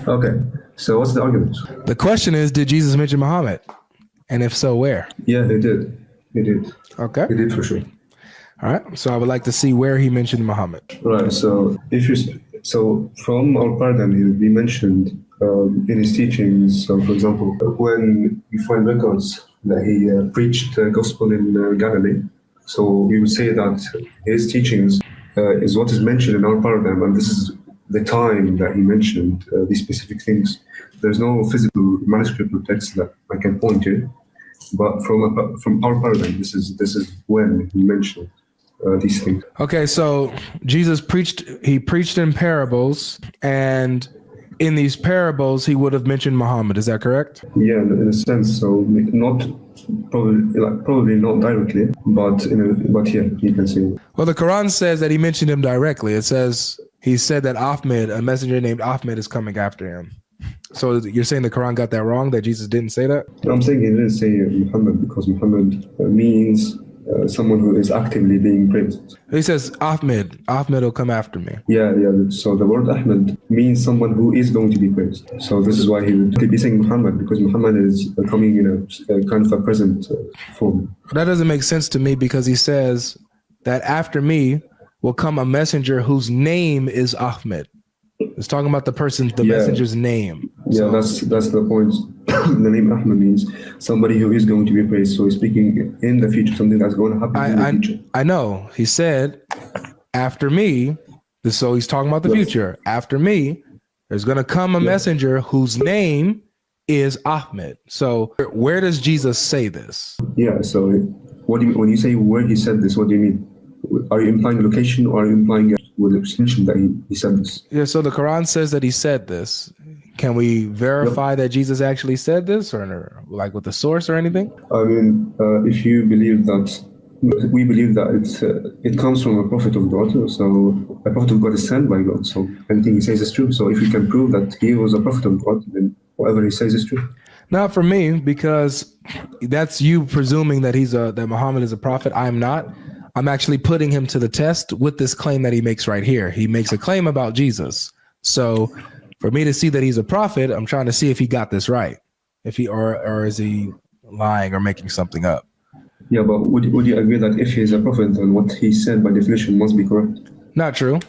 Okay. So what's the argument? The question is, did Jesus mention Muhammad? And if so, where? Yeah, he did. He did. Okay. He did for sure. All right. So I would like to see where he mentioned Muhammad. Right. So from our paradigm, he will be mentioned in his teachings. So, for example, when we find records that he preached the gospel in Galilee, so we would say that his teachings is what is mentioned in our paradigm, and this is the time that he mentioned these specific things. There's no physical manuscript or text that I can point to, but from our paradigm, this is when he mentioned these things. Okay, so Jesus preached in parables, and in these parables he would have mentioned Muhammad. Is that correct? Yeah, in a sense. So not probably not directly, but yeah, you can say. Well, the Quran says that he mentioned him directly. It says he said that Ahmed, a messenger named Ahmed, is coming after him. So you're saying the Quran got that wrong, that Jesus didn't say that? I'm saying he didn't say Muhammad because Muhammad means someone who is actively being praised. He says Ahmed will come after me. Yeah. So the word Ahmed means someone who is going to be praised. So this is why he would be saying Muhammad, because Muhammad is coming in a kind of a present form. That doesn't make sense to me, because he says that after me will come a messenger whose name is Ahmed. It's talking about the messenger's name. Yeah, so that's the point. The name Ahmed means somebody who is going to be praised. So he's speaking in the future, something that's going to happen in the future. I know. He said, after me, so he's talking about the future. After me, there's going to come a messenger whose name is Ahmed. So where does Jesus say this? Yeah, so when you say where he said this, what do you mean? Are you implying location, or are you implying with the extension that he said this? Yeah, so the Quran says that he said this. Can we verify that Jesus actually said this, or like with the source or anything? I mean, if you believe that, we believe that it comes from a prophet of God. So a prophet of God is sent by God. So anything he says is true. So if you can prove that he was a prophet of God, then whatever he says is true. Not for me, because that's you presuming that that Muhammad is a prophet. I'm not. I'm actually putting him to the test with this claim that he makes right here. He makes a claim about Jesus. So for me to see that he's a prophet, I'm trying to see if he got this right. If he or is he lying or making something up? Yeah, but would you agree that if he is a prophet, then what he said by definition must be correct? Not true.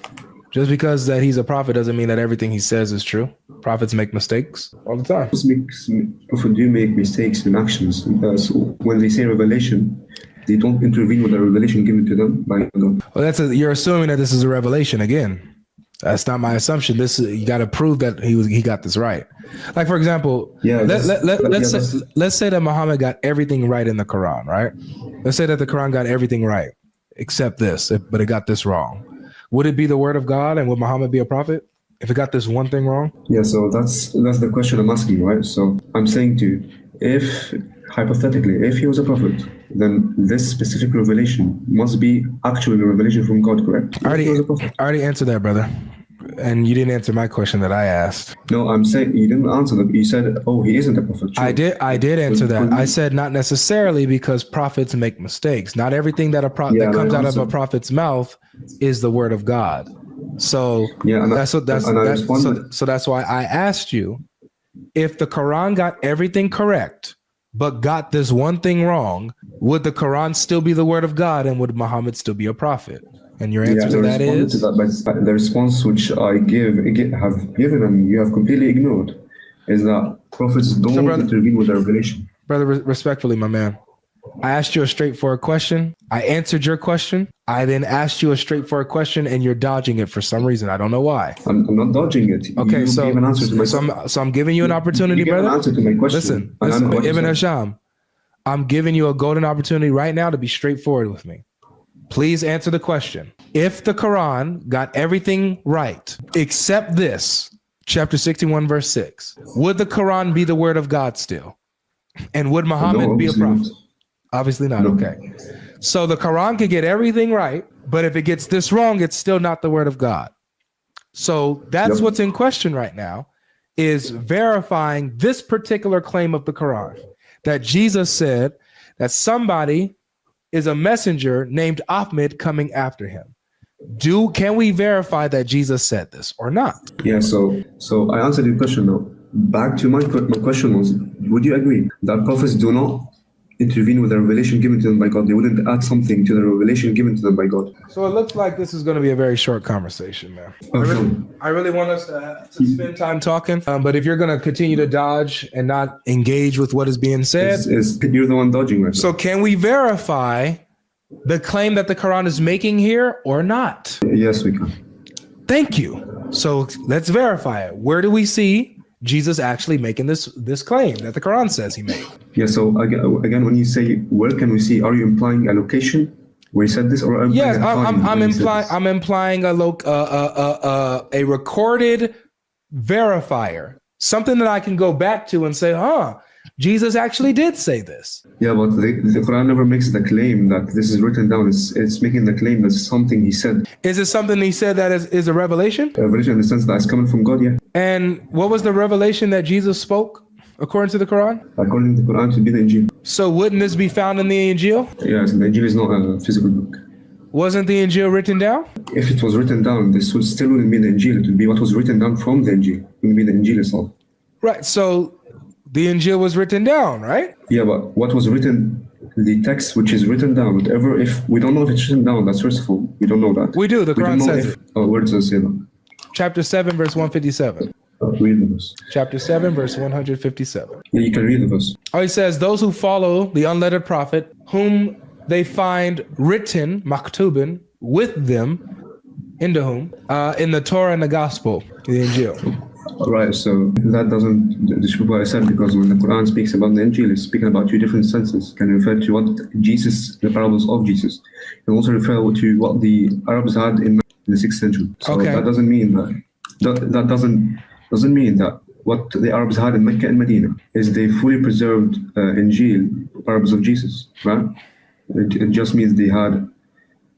Just because that he's a prophet doesn't mean that everything he says is true. Prophets make mistakes all the time. Prophets do make mistakes in actions. So when they say revelation, they don't intervene with the revelation given to them by God. Well, you're assuming that this is a revelation again. That's not my assumption. You got to prove that he got this right. Like, for example, let's say that Muhammad got everything right in the Quran, right? Let's say that the Quran got everything right except this, but it got this wrong. Would it be the word of God, and would Muhammad be a prophet if it got this one thing wrong? Yeah, so that's the question I'm asking, right? So I'm saying to you, if hypothetically, if he was a prophet, then this specific revelation must be actually a revelation from God, correct? I already answered that, brother. And you didn't answer my question that I asked. No, I'm saying you didn't answer that. You said, "Oh, he isn't a prophet." True. I did answer that. I said not necessarily, because prophets make mistakes. Not everything that comes out of a prophet's mouth is the word of God. So that's why I asked you, if the Quran got everything correct but got this one thing wrong, would the Quran still be the word of God, and would Muhammad still be a prophet? And your answer to that is? But the response which I have given and you have completely ignored is that prophets don't intervene with the revelation. Brother, respectfully, my man, I asked you a straightforward question. I answered your question. I then asked you a straightforward question, and you're dodging it for some reason. I don't know why. I'm not dodging it. Okay, so I'm giving you an opportunity, brother. An answer to my question. Listen, Ibn Hisham, I'm giving you a golden opportunity right now to be straightforward with me. Please answer the question. If the Quran got everything right, except this, chapter 61, verse 6, would the Quran be the word of God still? And would Muhammad be a prophet? Obviously not. No. Okay. So the Quran could get everything right, but if it gets this wrong, it's still not the word of God. So that's what's in question right now, is verifying this particular claim of the Quran, that Jesus said that somebody is a messenger named Ahmed coming after him. Can we verify that Jesus said this or not? Yeah, so I answered your question now. Back to my question was, would you agree that prophets do not intervene with the revelation given to them by God? They wouldn't add something to the revelation given to them by God. So it looks like this is going to be a very short conversation, man. I really want us to spend time talking, but if you're going to continue to dodge and not engage with what is being said, you're the one dodging right now. So can we verify the claim that the Quran is making here or not? Yes, we can. Thank you. So let's verify it. Where do we see Jesus actually making this claim that the Quran says he made? Yeah, so again, when you say where can we see, are you implying a location where he said this, or yes, I'm implying a recorded verifier, something that I can go back to and say, Jesus actually did say this. Yeah, but the Quran never makes the claim that this is written down. It's making the claim that something he said. Is it something he said that is a revelation? A revelation in the sense that it's coming from God, yeah. And what was the revelation that Jesus spoke according to the Quran? According to the Quran, to be the Injil. So wouldn't this be found in the Injil? Yes, the Injil is not a physical book. Wasn't the Injil written down? If it was written down, this would still wouldn't be the Injil. It would be what was written down from the Injil. It wouldn't be the Injil itself. Right, so the Injil was written down, right? Yeah, but what was written, the text which is written down, whatever, if we don't know if it's written down, that's first of all, we don't know that. We do, the Quran says it. Where does it say that? Chapter 7, verse 157. Read the verse. Chapter 7, verse 157. Yeah, you can read the verse. Oh, he says, those who follow the unlettered prophet, whom they find written, maktubin, with them, into whom, in the Torah and the Gospel, the Injil. Right, so that doesn't disprove what I said, because when the Quran speaks about the Injil, it's speaking about two different senses. It can refer to what Jesus, the parables of Jesus, and also refer to what the Arabs had in the 6th century. So that doesn't mean that doesn't mean that what the Arabs had in Mecca and Medina is they fully preserved Injil, parables of Jesus, right? It just means they had.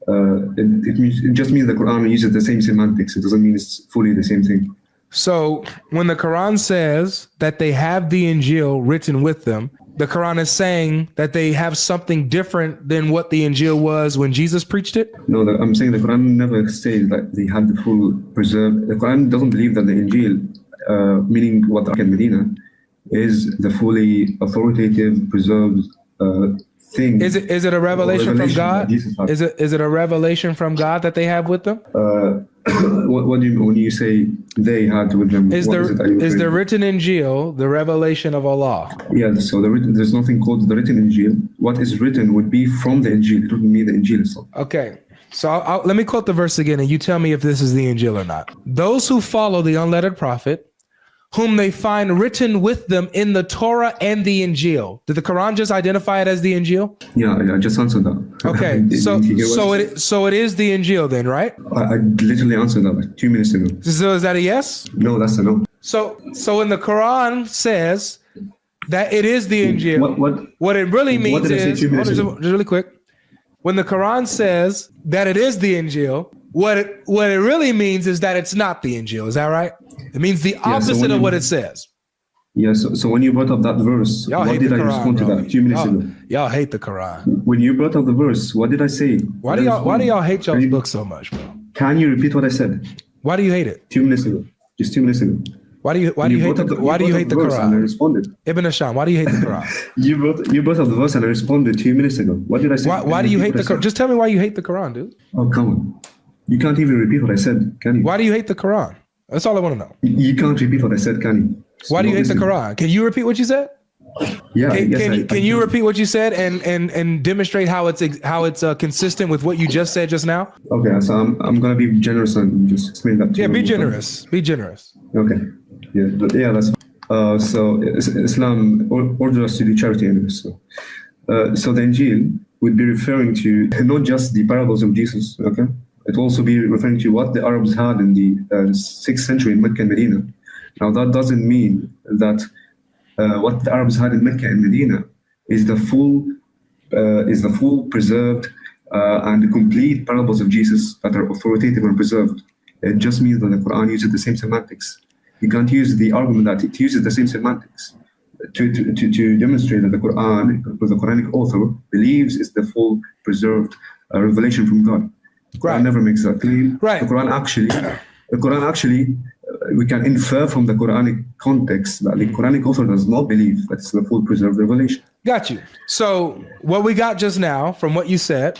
It just means the Quran uses the same semantics. It doesn't mean it's fully the same thing. So when the Quran says that they have the Injil written with them, the Quran is saying that they have something different than what the Injil was when Jesus preached it? No, I'm saying the Quran never says that they had the full preserved. The Quran doesn't believe that the Injil, meaning what Mecca and Medina, is the fully authoritative, preserved thing. Is it a revelation from God? Is it a revelation from God that they have with them? What do you mean when you say they had with them? Is the written Injil the revelation of Allah? Yeah, so there's nothing called the written Injil. What is written would be from the Injil. It wouldn't be the Injil itself. Okay, so let me quote the verse again, and you tell me if this is the Injil or not. Those who follow the unlettered prophet, whom they find written with them in the Torah and the Injil. Did the Quran just identify it as the Injil? Yeah, I just answered that. Okay, so it is the Injil then, right? I literally answered that like 2 minutes ago. So is that a yes? No, that's a no. So when the Quran says that it is the Injil, what it really means is, just really quick, when the Quran says that it is the Injil, what it really means is that it's not the Injil. Is that right? It means the opposite of what it says. Yeah, so when you brought up that verse, what did I respond to that 2 minutes ago? Y'all hate the Quran. When you brought up the verse, what did I say? Why do y'all hate y'all's book so much, bro? Can you repeat what I said? Why do you hate it? 2 minutes ago. Just 2 minutes ago. Why do you hate the Quran? And I responded. Ibn Asham, why do you hate the Quran? you brought up the verse and I responded 2 minutes ago. What did I say? Why do you hate the Quran? Just tell me why you hate the Quran, dude. Oh, come on. You can't even repeat what I said, can you? Why do you hate the Quran? That's all I want to know. You can't repeat what I said, can you? Why do you hate the Quran? Can you repeat what you said? Yeah. Can you repeat what you said and demonstrate how it's consistent with what you just said just now? Okay, so I'm gonna be generous and just explain that to you. Yeah, be generous. Be generous. Okay. Yeah, that's fine. So Islam orders us to do charity anyway. So the Injil would be referring to not just the parables of Jesus, okay? It will also be referring to what the Arabs had in the 6th century in Mecca and Medina. Now that doesn't mean that what the Arabs had in Mecca and Medina is the full preserved and complete parables of Jesus that are authoritative and preserved. It just means that the Quran uses the same semantics. You can't use the argument that it uses the same semantics to demonstrate that the Quran, the Quranic author, believes is the full preserved revelation from God. Quran never makes that claim. Right. The Quran actually, we can infer from the Quranic context that the Quranic author does not believe that it's the full preserved revelation. Got you. So what we got just now from what you said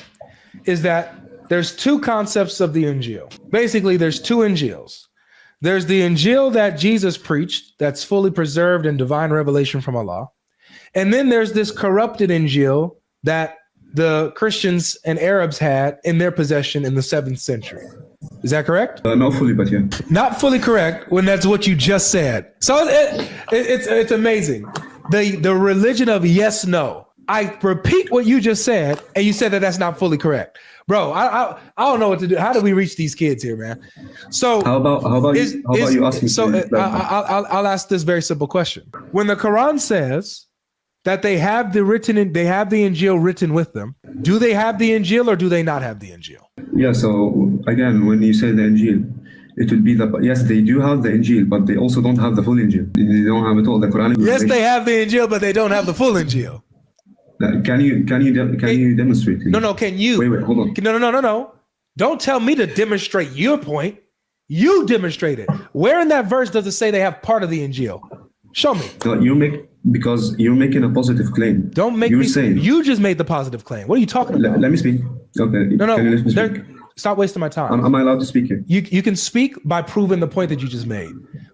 is that there's two concepts of the Injil. Basically, there's two Injils. There's the Injil that Jesus preached that's fully preserved in divine revelation from Allah. And then there's this corrupted Injil that the Christians and Arabs had in their possession in the 7th century. Is that correct? Not fully, but yeah. Not fully correct when that's what you just said. So it's amazing. The religion of yes, no. I repeat what you just said, and you said that that's not fully correct. Bro, I don't know what to do. How do we reach these kids here, man? So how about you ask me? So I'll ask this very simple question. When the Quran says that they have the Injil written with them, do they have the Injil or do they not have the Injil? Yeah, so again, when you say the Injil, it would be yes, they do have the Injil, but they also don't have the full Injil. They don't have it all. The Quranic. Yes, they have the Injil, but they don't have the full Injil. Can you demonstrate? Please? No. Can you? Wait. Hold on. No. Don't tell me to demonstrate your point. You demonstrate it. Where in that verse does it say they have part of the Injil? Show me. No, because you're making a positive claim. Don't make me. Saying, you just made the positive claim. What are you talking about? Let me speak. Okay. No. Stop wasting my time. Am I allowed to speak here? You can speak by proving the point that you just made.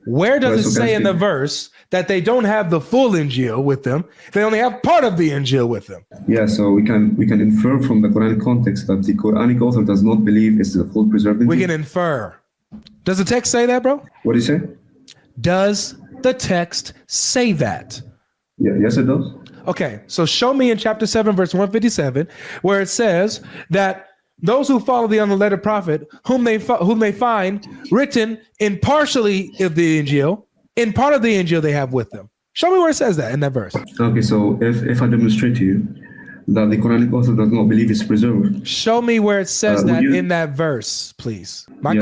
Where does it say in the verse that they don't have the full Injil with them? They only have part of the Injil with them. Yeah, so we can infer from the Quranic context that the Quranic author does not believe it's the full preserved Injil. We can infer. Does the text say that, bro? What do you say? Does the text say that? Yeah, yes, it does. Okay, so show me in chapter 7, verse 157, where it says that those who follow the unlettered prophet, whom they find written in partially of the Injil, in part of the Injil they have with them. Show me where it says that in that verse. Okay, so if I demonstrate to you that the Quranic author does not believe it's preserved. Show me where it says that in that verse, please. My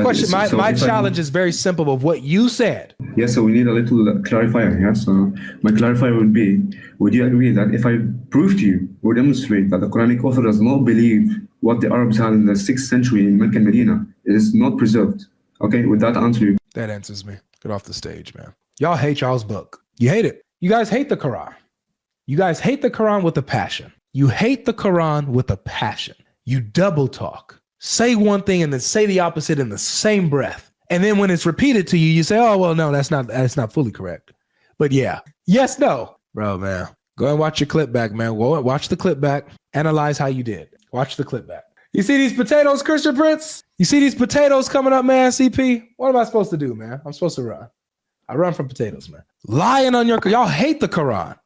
challenge is very simple of what you said. Yeah, so we need a little clarifier here. So my clarifier would be, would you agree that if I prove to you or demonstrate that the Quranic author does not believe what the Arabs had in the 6th century in Mecca and Medina is not preserved? Okay, with that answer you. That answers me. Get off the stage, man. Y'all hate y'all's book. You hate it. You guys hate the Quran. You guys hate the Quran with a passion. You hate the Quran with a passion. You double talk. Say one thing and then say the opposite in the same breath. And then when it's repeated to you, you say, oh, well, no, that's not fully correct. But yeah, yes, no. Bro, man, go and watch your clip back, man. Watch the clip back. Analyze how you did. Watch the clip back. You see these potatoes, Christian Prince? You see these potatoes coming up, man, CP? What am I supposed to do, man? I'm supposed to run. I run from potatoes, man. Lying on y'all hate the Quran.